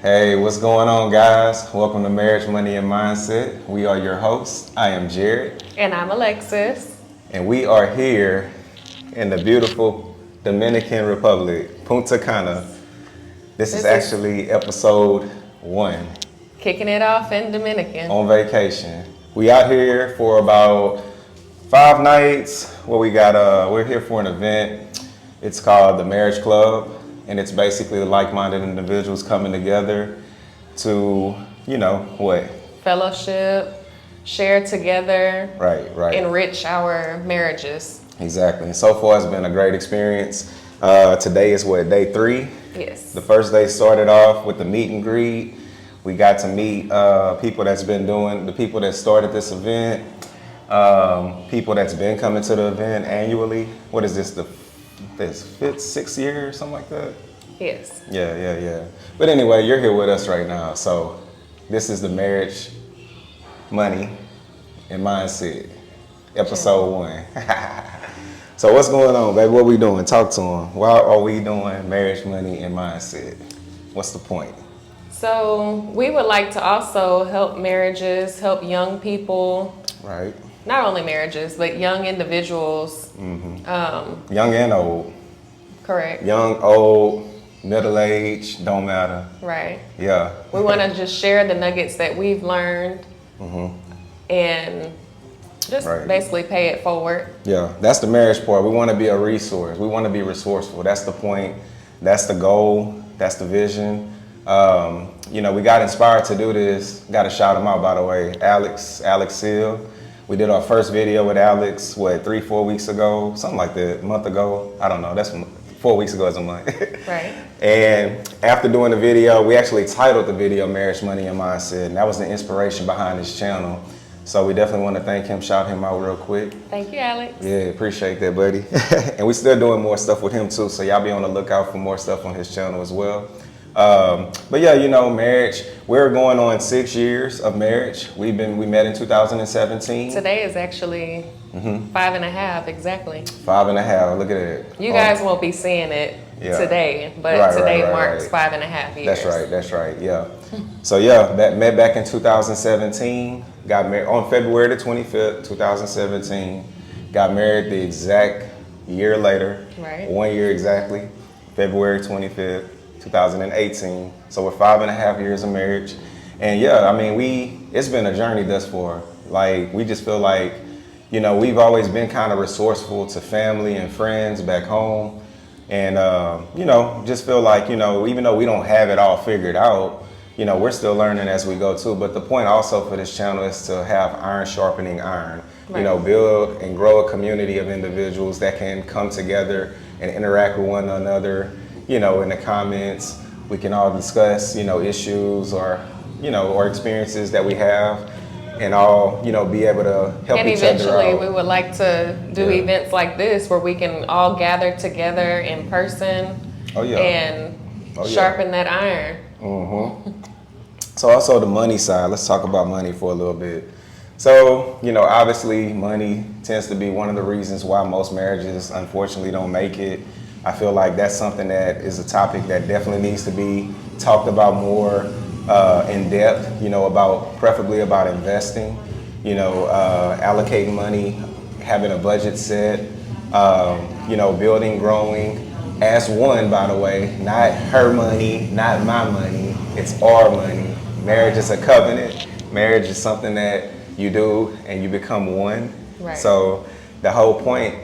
Hey, what's going on, guys? Welcome to Marriage, Money, and Mindset. We are your hosts. I am Jared, And I'm Alexis. and we are here in the beautiful Dominican Republic, Punta Cana. This is This is actually episode 1 kicking it off in Dominican. on vacation. We out here for about 5 nights. We're here for an event. It's called the Marriage Club, and it's basically like-minded individuals coming together to, what? Fellowship, share together, Right. enrich our marriages. Exactly. And so far, it's been a great experience. Today is day 3. Yes. The first day started off with the meet and greet. We got to meet people the people that started this event, people that's been coming to the event annually. What is this, this 5th, 6th year or something like that? Yes. Yeah. But anyway, you're here with us right now. So this is the Marriage, Money, and Mindset, episode 1. So what's going on, baby? What we doing? Talk to them. Why are we doing Marriage, Money, and Mindset? What's the point? So we would like to also help marriages, help young people, Right. not only marriages, but young individuals. Young and old. Correct. Young, old, middle age, don't matter. Right. Yeah. We want to just share the nuggets that we've learned and just Right. basically pay it forward. Yeah, that's the marriage part. We want to be a resource. We want to be resourceful. That's the point. That's the goal. That's the vision. We got inspired to do this. Got to shout him out, by the way. Alex Seal. We did our first video with Alex, 3-4 weeks ago? Something like that, a month ago. I don't know. That's 4 weeks ago is a month. Right. And after doing the video, we actually titled the video Marriage, Money, and Mindset. And that was the inspiration behind this channel. So we definitely want to thank him, shout him out real quick. Thank you, Alex. Yeah, appreciate that, buddy. And we still doing more stuff with him too, so y'all be on the lookout for more stuff on his channel as well. But yeah, marriage. We're going on 6 years of marriage. We met in 2017. Today is actually 5.5 exactly. 5.5. Look at it. You guys won't be seeing it today, but today marks 5.5 years. That's right. Yeah. So yeah, met back in 2017. Got married on February the 25th, 2017. Got married the exact year later. Right. 1 year exactly. February 25th, 2018. So we're 5.5 years of marriage. And yeah, it's been a journey thus far. Like, we just feel like, we've always been kind of resourceful to family and friends back home. And, just feel like, even though we don't have it all figured out, we're still learning as we go too. But the point also for this channel is to have iron sharpening iron. Right. Build and grow a community of individuals that can come together and interact with one another. In the comments, we can all discuss, issues or experiences that we have, and all, be able to help And each other out. eventually we would like to do events like this where we can all gather together in person and sharpen that iron. So also the money side, let's talk about money for a little bit. So, obviously money tends to be one of the reasons why most marriages unfortunately don't make it. I feel like that's something that is a topic that definitely needs to be talked about more in depth, preferably about investing, allocating money, having a budget set, building, growing as one, by the way, not her money, not my money, it's our money. Marriage is a covenant. Marriage is something that you do and you become one. Right. So the whole point,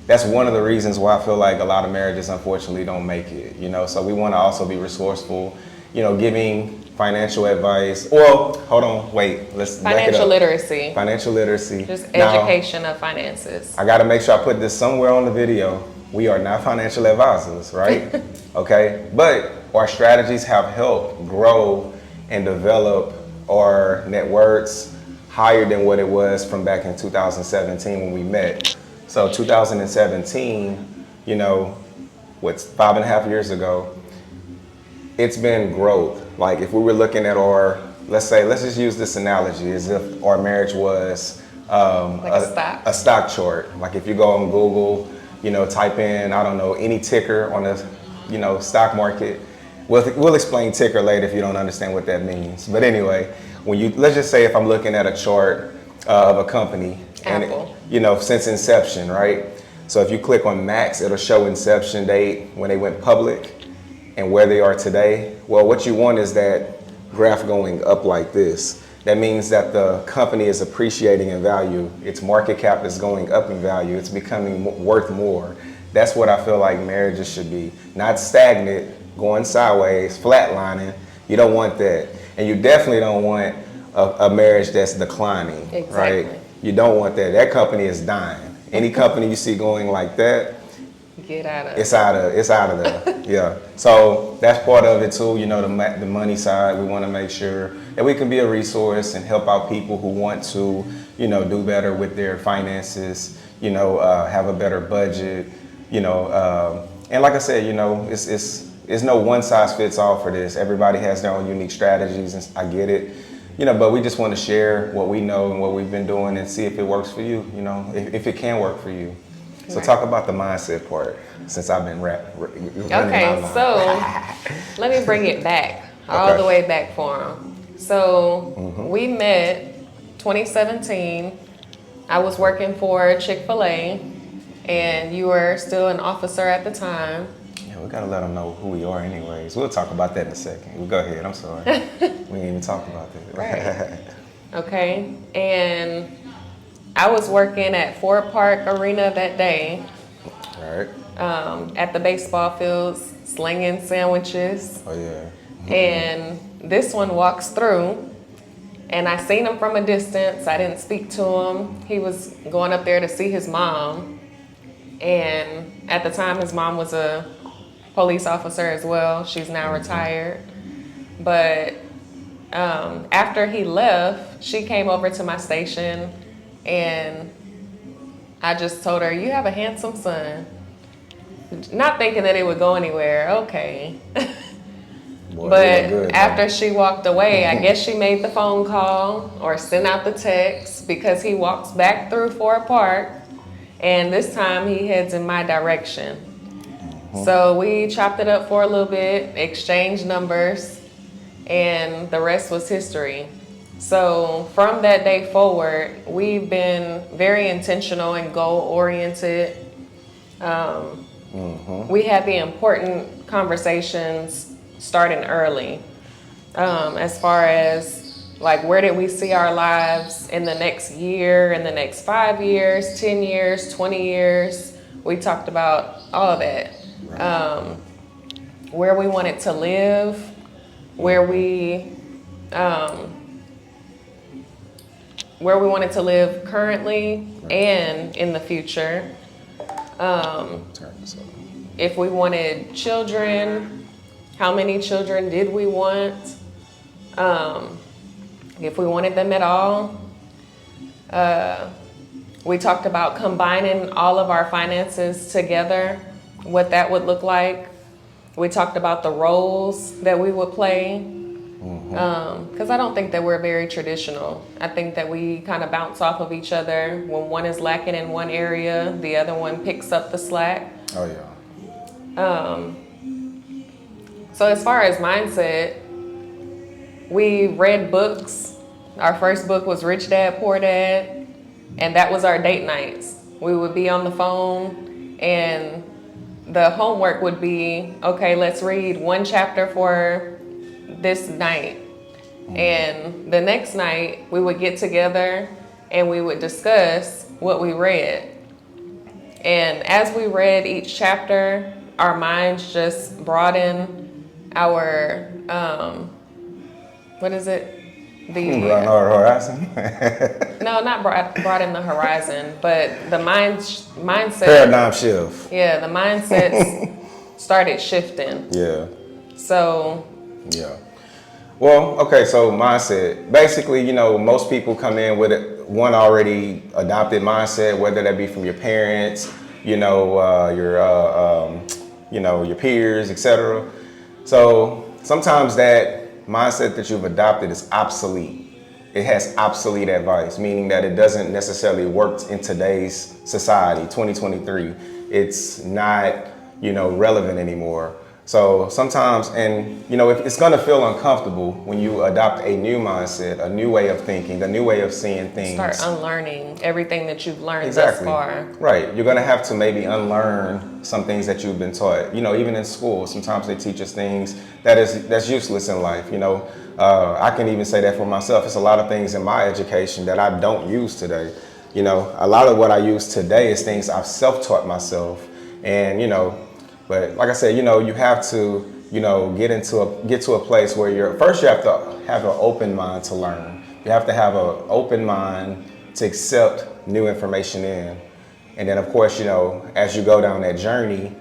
that's one of the reasons why I feel like a lot of marriages unfortunately don't make it, so we want to also be resourceful, giving financial advice. Well, hold on, wait, let's back it up. Financial literacy. Just education of finances. I got to make sure I put this somewhere on the video. We are not financial advisors, right? Okay, but our strategies have helped grow and develop our net worths higher than what it was from back in 2017 when we met. So 2017, what's 5.5 years ago, it's been growth. Like, if we were looking at let's just use this analogy as if our marriage was a stock chart. Like, if you go on Google, type in, I don't know, any ticker on the, stock market, we'll explain ticker later if you don't understand what that means. But anyway, let's just say if I'm looking at a chart of a company, Apple, and since inception, right? So if you click on Max, it'll show inception date when they went public and where they are today. Well, what you want is that graph going up like this. That means that the company is appreciating in value. Its market cap is going up in value. It's becoming worth more. That's what I feel like marriages should be. Not stagnant, going sideways, flatlining. You don't want that. And you definitely don't want a marriage that's declining, exactly. right? You don't want that. That company is dying. Any company you see going like that, get out of it's out of there. Yeah. So that's part of it too. The money side. We want to make sure that we can be a resource and help out people who want to, do better with their finances. Have a better budget. And like I said, it's no one size fits all for this. Everybody has their own unique strategies, and I get it. But we just want to share what we know and what we've been doing and see if it works for you. If it can work for you. So right. Talk about the mindset part, since I've been Okay, so let me bring it back, all the way back for him. So we met 2017. I was working for Chick-fil-A, and you were still an officer at the time. Yeah, we gotta let them know who we are anyways. We'll talk about that in a second. Well, go ahead, I'm sorry. We ain't even talk about that. Right. Okay, and I was working at Ford Park Arena that day. All right. At the baseball fields, slinging sandwiches. Oh yeah. And this one walks through, and I seen him from a distance. I didn't speak to him. He was going up there to see his mom. And at the time, his mom was a police officer as well. She's now retired. But after he left, she came over to my station, and I just told her, "You have a handsome son." Not thinking that it would go anywhere. Okay. Boy, but good, after she walked away, I guess she made the phone call or sent out the text, because he walks back through Ford Park, and this time he heads in my direction. So we chopped it up for a little bit, exchanged numbers, and the rest was history. So from that day forward, we've been very intentional and goal-oriented. We had the important conversations starting early, as far as like, where did we see our lives in the next year, in the next 5 years, 10 years, 20 years. We talked about all of that. Where we wanted to live, where we wanted to live currently and in the future. If we wanted children, how many children did we want? If we wanted them at all. We talked about combining all of our finances together, what that would look like. We talked about the roles that we would play. Because I don't think that we're very traditional. I think that we kind of bounce off of each other. When one is lacking in one area, the other one picks up the slack. Oh yeah. So as far as mindset, we read books. Our first book was Rich Dad, Poor Dad, and that was our date nights. We would be on the phone, and the homework would be, okay, let's read one chapter for this night. And the next night, we would get together and we would discuss what we read. And as we read each chapter, our minds just broaden our, what is it? Broaden our horizon? No, not broaden the horizon, but the mindset. Paradigm shift. Yeah, the mindsets started shifting. Yeah. So. Yeah. Well, okay, so mindset. Basically, most people come in with one already adopted mindset, whether that be from your parents, your peers, etc. So sometimes that mindset that you've adopted is obsolete. It has obsolete advice, meaning that it doesn't necessarily work in today's society, 2023. It's not, relevant anymore. So sometimes, and you know, it's going to feel uncomfortable when you adopt a new mindset, a new way of thinking, a new way of seeing things. Start unlearning everything that you've learned Exactly. thus far. Right. You're going to have to maybe unlearn some things that you've been taught. You know, even in school, sometimes they teach us things that's useless in life. You know, I can even say that for myself. It's a lot of things in my education that I don't use today. You know, a lot of what I use today is things I've self-taught myself. And, you know, but like I said, you know, you have to, you know, get to a place where you have to have an open mind to learn. You have to have an open mind to accept new information in. And then of course, you know, as you go down that journey,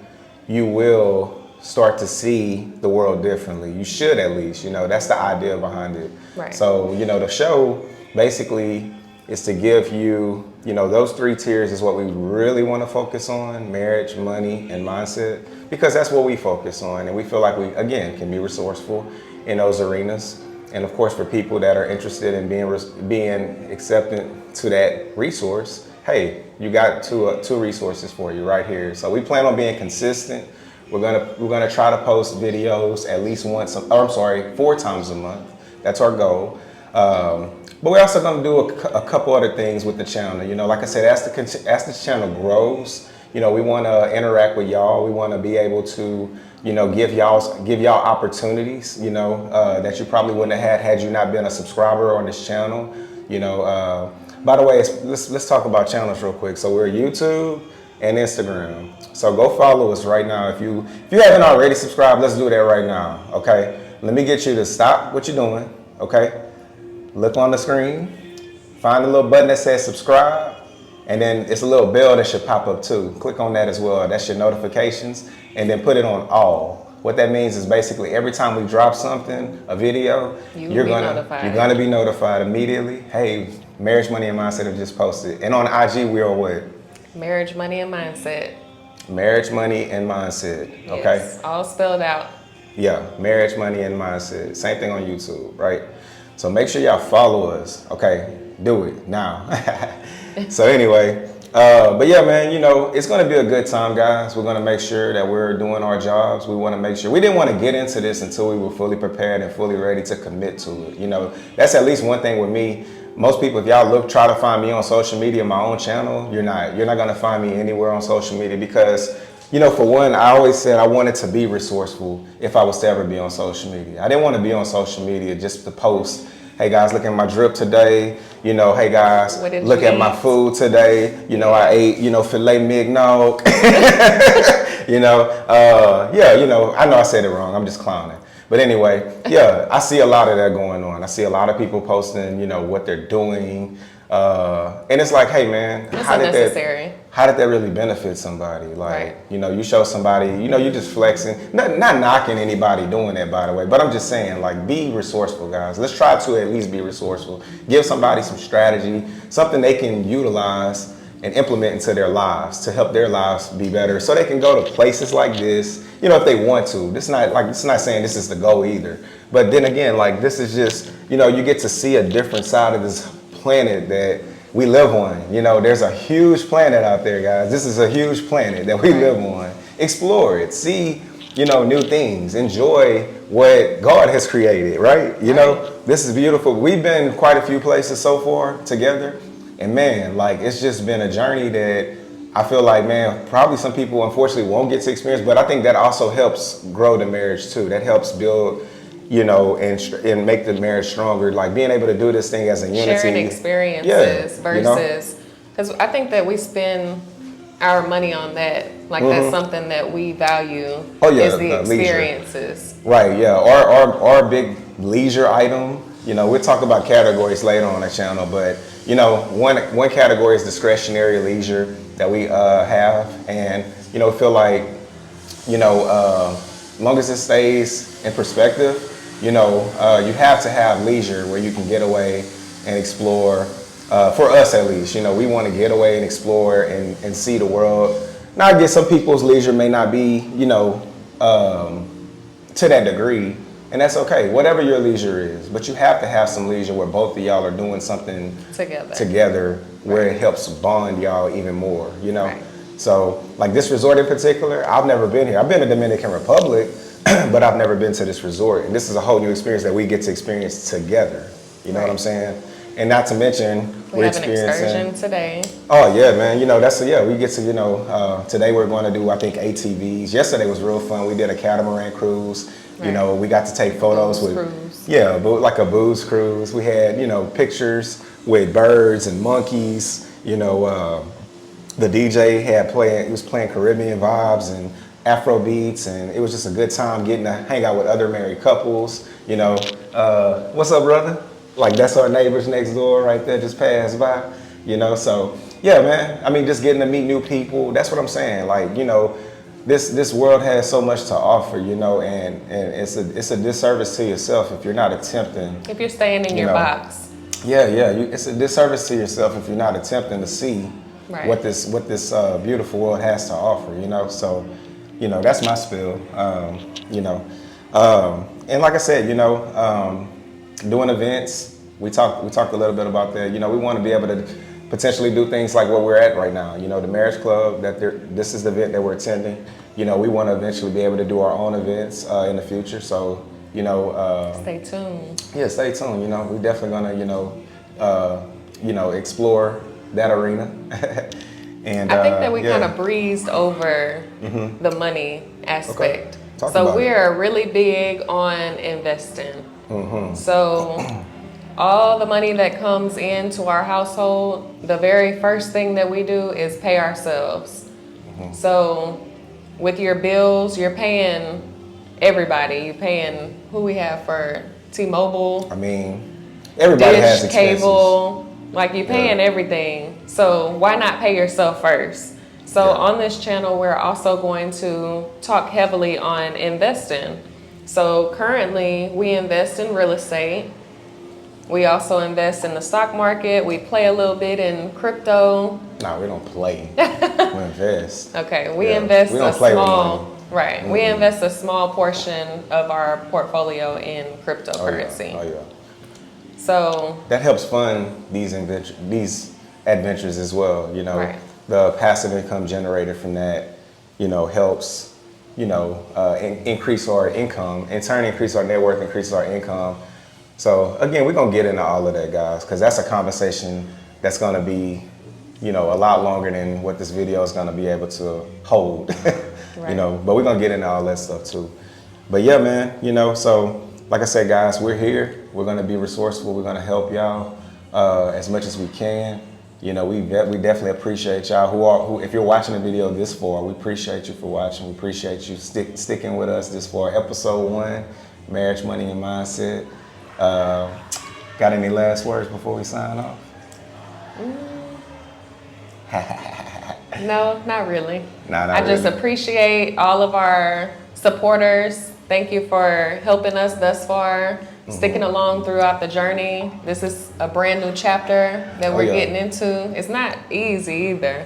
you will start to see the world differently. You should, at least, you know, that's the idea behind it. Right. So, you know, the show basically is to give you, you know, those 3 tiers is what we really want to focus on: marriage, money, and mindset, because that's what we focus on. And we feel like we, again, can be resourceful in those arenas. And of course, for people that are interested in being accepted to that resource, hey, you got two resources for you right here. So we plan on being consistent. We're gonna try to post videos at least 4 times a month. That's our goal. But we're also going to do a couple other things with the channel. You know, like I said, as the channel grows, you know, we want to interact with y'all. We want to be able to, you know, give y'all opportunities, you know, that you probably wouldn't have had you not been a subscriber on this channel. You know, by the way, let's talk about channels real quick. So we're YouTube and Instagram. So go follow us right now. If you haven't already subscribed, let's do that right now. Okay. Let me get you to stop what you're doing. Okay. Look on the screen, find the little button that says subscribe, and then it's a little bell that should pop up too. Click on that as well. That's your notifications, and then put it on all. What that means is basically every time we drop something, a video, you're gonna be notified immediately. Hey, Marriage, Money, and Mindset have just posted. And on IG, we are what? Marriage, Money, and Mindset. Marriage, Money, and Mindset. Okay. Yes, all spelled out. Yeah, Marriage, Money, and Mindset. Same thing on YouTube, right? So make sure y'all follow us. Okay, do it now. So anyway, but yeah, man, you know, it's gonna be a good time, guys. We're gonna make sure that we're doing our jobs. We wanna make sure, we didn't wanna get into this until we were fully prepared and fully ready to commit to it. You know, that's at least one thing with me. Most people, if y'all try to find me on social media, my own channel, you're not gonna find me anywhere on social media because, you know, for one, I always said I wanted to be resourceful if I was to ever be on social media. I didn't want to be on social media just to post, hey guys, look at my drip today. You know, hey guys, look at my food today. You know, I ate, you know, filet mignon. You know, yeah, you know, I know I said it wrong. I'm just clowning. But anyway, yeah, I see a lot of that going on. I see a lot of people posting, you know, what they're doing. And it's like, hey man, how did that really benefit somebody? Like, right. You know, you show somebody, you know, you just flexing, not knocking anybody doing that, by the way, but I'm just saying, like, be resourceful, guys. Let's try to at least be resourceful. Give somebody some strategy, something they can utilize and implement into their lives to help their lives be better, so they can go to places like this, you know, if they want to. It's not saying this is the goal either. But then again, like, this is just, you know, you get to see a different side of this planet that we live on. You know, there's a huge planet out there, guys. This is a huge planet that we live on. Explore it. See, you know, new things. Enjoy what God has created, right? You know, this is beautiful. We've been quite a few places so far together. And man, like, it's just been a journey that I feel like, man, probably some people unfortunately won't get to experience, but I think that also helps grow the marriage too. That helps build, you know, and make the marriage stronger. Like, being able to do this thing as a unity. Sharing experiences versus, because I think that we spend our money on that. Like, that's something that we value is the experiences. Leisure. Right, yeah. Our big leisure item, you know, we'll talk about categories later on the channel, but, you know, one category is discretionary leisure that we have. And, you know, feel like, you know, as long as it stays in perspective, you know, you have to have leisure where you can get away and explore. For us, at least, you know, we want to get away and explore and see the world. Now, I guess some people's leisure may not be, you know, to that degree, and that's okay. Whatever your leisure is, but you have to have some leisure where both of y'all are doing something together where it helps bond y'all even more, you know. Right. So, like this resort in particular, I've never been here. I've been to Dominican Republic, but I've never been to this resort, and this is a whole new experience that we get to experience together. You know what I'm saying? And not to mention, We we're have an experiencing. excursion today. Oh yeah, man. You know we get to today we're going to do I think ATVs. Yesterday was real fun. We did a catamaran cruise. You Right. know, we got to take photos Booze with cruise. like a booze cruise. We had pictures with birds and monkeys. The DJ he was playing Caribbean vibes and Afro beats, and it was just a good time getting to hang out with other married couples. What's up, brother? Like that's our neighbors next door right there, just passed by. So yeah, man. I mean, just getting to meet new people. That's what I'm saying. Like, this world has so much to offer, and it's a disservice to yourself if you're not attempting. If you're staying in your box. Yeah. It's a disservice to yourself if you're not attempting to see Right. what this beautiful world has to offer. So, that's my spill. And like I said, doing events. We talked a little bit about that. We want to be able to potentially do things like what we're at right now. The marriage club this is the event that we're attending. We want to eventually be able to do our own events in the future. So Stay tuned. yeah, stay tuned. We definitely gonna explore that arena. And I think that we yeah. kind of breezed over the money aspect. Talk So about we it. are really big on investing. Mm-hmm. So all the money that comes into our household, the very first thing that we do is pay ourselves. Mm-hmm. So with your bills, you're paying everybody. You're paying who we have for T-Mobile, I mean, everybody has dish, expenses. cable, like you're paying everything. So why not pay yourself first? So Yeah. on this channel, we're also going to talk heavily on investing. So currently we invest in real estate. We also invest in the stock market. We play a little bit in crypto. No, we don't play. We invest. Okay, we Yeah, invest we don't a play with small, money. right. We invest a small portion of our portfolio in cryptocurrency. Oh yeah. So That helps fund these adventures as well. Right. The passive income generated from that, helps, increase our income, in turn increase our net worth, increase our income. So again, we're gonna get into all of that, guys, because that's a conversation that's gonna be, a lot longer than what this video is gonna be able to hold. Right. But we're gonna get into all that stuff too. But yeah, man, so like I said, guys, we're here. We're gonna be resourceful. We're gonna help y'all as much as we can. We definitely appreciate y'all who if you're watching the video this far, we appreciate you for watching. We appreciate you sticking with us this far. Episode 1, Marriage, Money, and Mindset. Got any last words before we sign off? no, not really. Nah, not I just really. appreciate all of our supporters. Thank you for helping us thus far, sticking along throughout the journey. This is a brand new chapter that we're yeah. getting into. It's not easy either.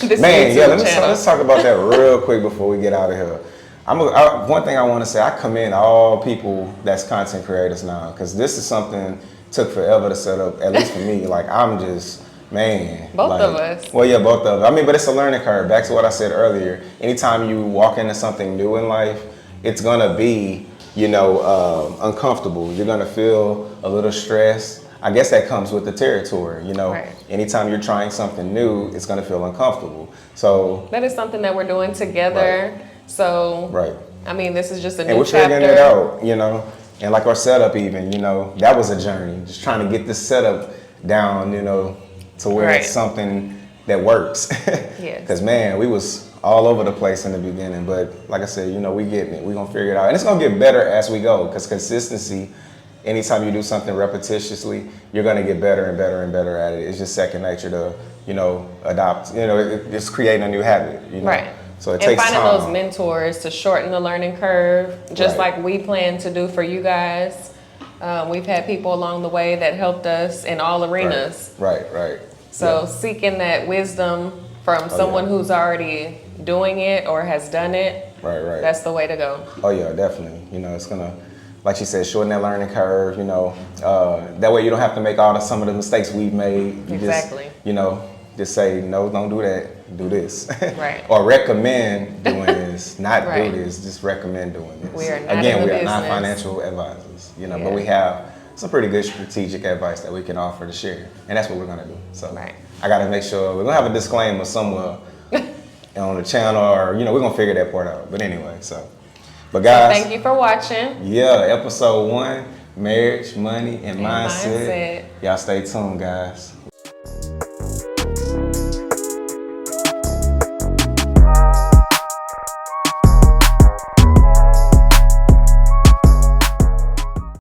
This Man, yeah, YouTube channel. let's talk about that real quick before we get out of here. One thing I want to say, I commend all people that's content creators now, because this is something took forever to set up, at least for me. Like, I'm just, man. Both of us. Well, yeah, both of us. I mean, but it's a learning curve. Back to what I said earlier. Anytime you walk into something new in life, it's going to be, uncomfortable. You're going to feel a little stress. I guess that comes with the territory, Right. Anytime you're trying something new, it's going to feel uncomfortable. So That is something that we're doing together. So, right. I mean, this is just a And new we're chapter. figuring it out, And like our setup even, that was a journey. Just trying to get this setup down, to where Right. it's something that works. Yes. Because, man, we was all over the place in the beginning. But like I said, we getting it. We're going to figure it out. And it's going to get better as we go, because consistency, anytime you do something repetitiously, you're going to get better and better and better at it. It's just second nature to, adopt. It's creating a new habit, Right. So it and takes finding time. those mentors to shorten the learning curve, just Right. like we plan to do for you guys. We've had people along the way that helped us in all arenas. Right. So seeking that wisdom from someone who's already doing it or has done it, Right. that's the way to go. Oh yeah, definitely. It's gonna, like she said, shorten that learning curve. That way you don't have to make some of the mistakes we've made. You Exactly. Just, just say, no, don't do that, do this. Right. Or recommend doing this, not Right. do this, just recommend doing this. We are not Again, in the we are not business. financial advisors, you know, but Yeah. we have some pretty good strategic advice that we can offer to share. And that's what we're gonna do. So Right. I gotta make sure, we're gonna have a disclaimer somewhere on the channel, or, you know, we're gonna figure that part out. But anyway, but guys, Thank you for watching. yeah, episode 1, marriage, money, and And mindset. mindset. Y'all stay tuned, guys.